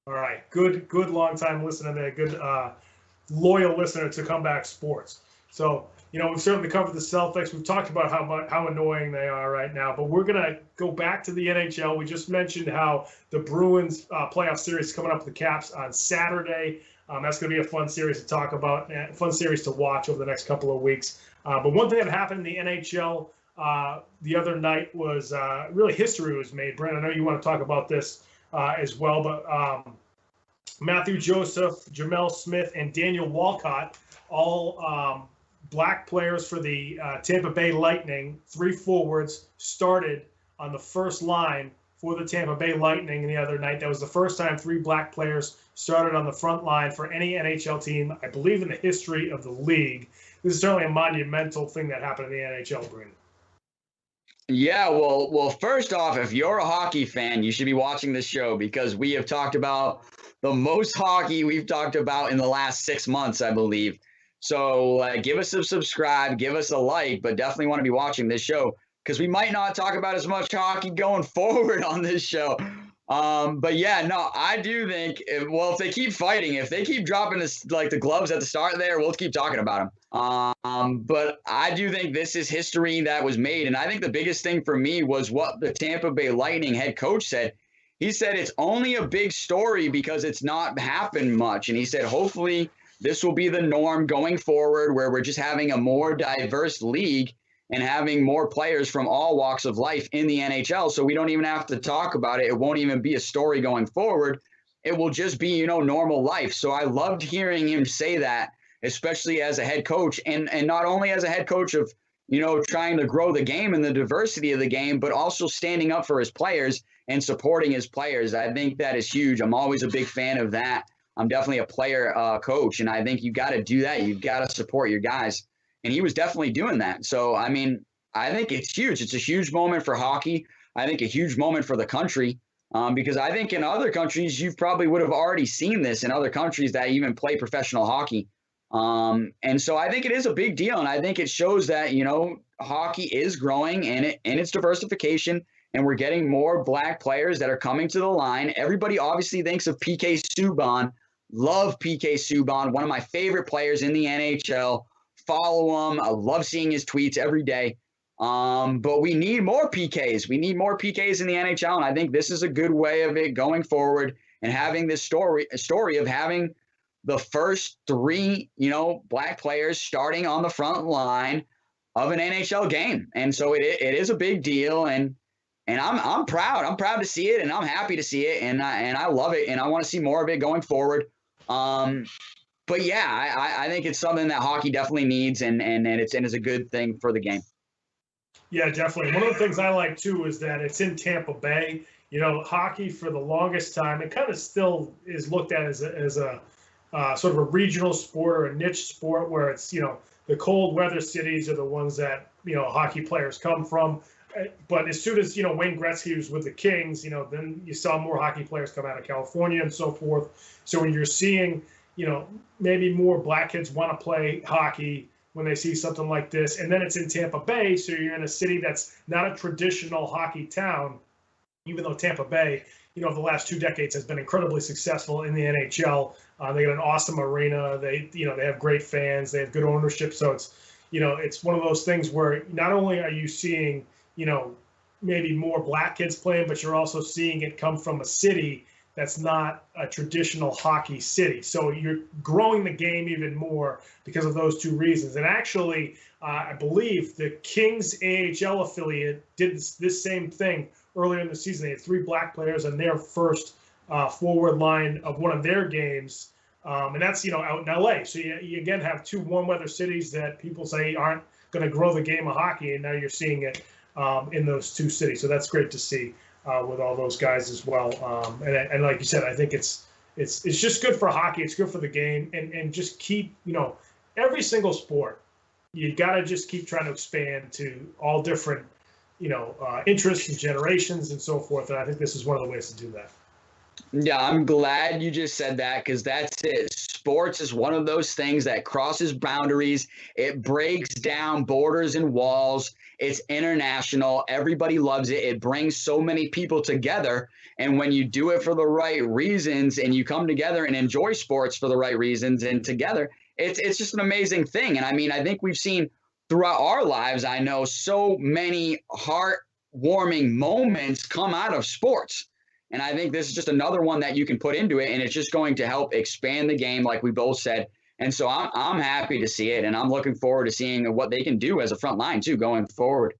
All right. Good long-time listener there. Good loyal listener to Comeback Sports. So, we've certainly covered the Celtics. We've talked about how annoying they are right now, but we're going to go back to the NHL. We just mentioned how the Bruins playoff series is coming up with the Caps on Saturday. That's going to be a fun series to talk about, fun series to watch over the next couple of weeks. But one thing that happened in the NHL the other night was really history was made. Brandon, I know you want to talk about this as well, but Mathieu Joseph, Gemel Smith, and Daniel Walcott, all black players for the Tampa Bay Lightning, 3 forwards, started on the first line for the Tampa Bay Lightning the other night. That was the first time 3 black players started on the front line for any NHL team, I believe, in the history of the league. This is certainly a monumental thing that happened in the NHL, Brandon. Yeah, well, first off, if you're a hockey fan, you should be watching this show because we have talked about the most hockey we've talked about in the last 6 months, I believe. So give us a subscribe, give us a like, but definitely want to be watching this show because we might not talk about as much hockey going forward on this show. But yeah, no, I do think, if they keep fighting, if they keep dropping this, like the gloves at the start there, we'll keep talking about them. But I do think this is history that was made. And I think the biggest thing for me was what the Tampa Bay Lightning head coach said. He said it's only a big story because it's not happened much. And he said, hopefully this will be the norm going forward where we're just having a more diverse league and having more players from all walks of life in the NHL. So we don't even have to talk about it. It won't even be a story going forward. It will just be, normal life. So I loved hearing him say that, especially as a head coach and not only as a head coach of, trying to grow the game and the diversity of the game, but also standing up for his players and supporting his players. I think that is huge. I'm always a big fan of that. I'm definitely a player coach, and I think you got to do that. You've got to support your guys. And he was definitely doing that. So, I think it's huge. It's a huge moment for hockey. I think a huge moment for the country because I think in other countries, you probably would have already seen this in other countries that even play professional hockey. And so I think it is a big deal. And I think it shows that, hockey is growing and its diversification. And we're getting more black players that are coming to the line. Everybody obviously thinks of PK Subban. Love PK Subban, one of my favorite players in the NHL. Follow him. I love seeing his tweets every day. But we need more PKs. We need more PKs in the NHL. And I think this is a good way of it going forward and having this story of having the first 3, black players starting on the front line of an NHL game. And so it is a big deal. And I'm proud. I'm proud to see it, and I'm happy to see it, and I love it, and I want to see more of it going forward. But yeah, I think it's something that hockey definitely needs, and it's a good thing for the game. Yeah, definitely. One of the things I like too is that it's in Tampa Bay. Hockey for the longest time, it kind of still is looked at as a sort of a regional sport or a niche sport where it's the cold weather cities are the ones that hockey players come from. But as soon as Wayne Gretzky was with the Kings, then you saw more hockey players come out of California and so forth. So when you're seeing, maybe more black kids want to play hockey when they see something like this, and then it's in Tampa Bay, so you're in a city that's not a traditional hockey town, even though Tampa Bay, the last 2 decades has been incredibly successful in the NHL. They got an awesome arena. They have great fans. They have good ownership. So it's one of those things where not only are you seeing maybe more black kids playing, but you're also seeing it come from a city that's not a traditional hockey city. So you're growing the game even more because of those 2 reasons. And actually, I believe the Kings AHL affiliate did this same thing earlier in the season. They had 3 black players on their first forward line of one of their games. And that's, out in LA. So you again have 2 warm weather cities that people say aren't going to grow the game of hockey. And now you're seeing it in those 2 cities. So that's great to see with all those guys as well. And like you said, I think it's just good for hockey. It's good for the game, and just keep, every single sport, you got to just keep trying to expand to all different, interests and generations and so forth. And I think this is one of the ways to do that. Yeah, I'm glad you just said that because that's it. Sports is one of those things that crosses boundaries. It breaks down borders and walls. It's international. Everybody loves it. It brings so many people together. And when you do it for the right reasons and you come together and enjoy sports for the right reasons and together, it's just an amazing thing. And I mean, I think we've seen throughout our lives, I know so many heartwarming moments come out of sports. And I think this is just another one that you can put into it, and it's just going to help expand the game, like we both said. And so I'm happy to see it, and I'm looking forward to seeing what they can do as a front line too going forward.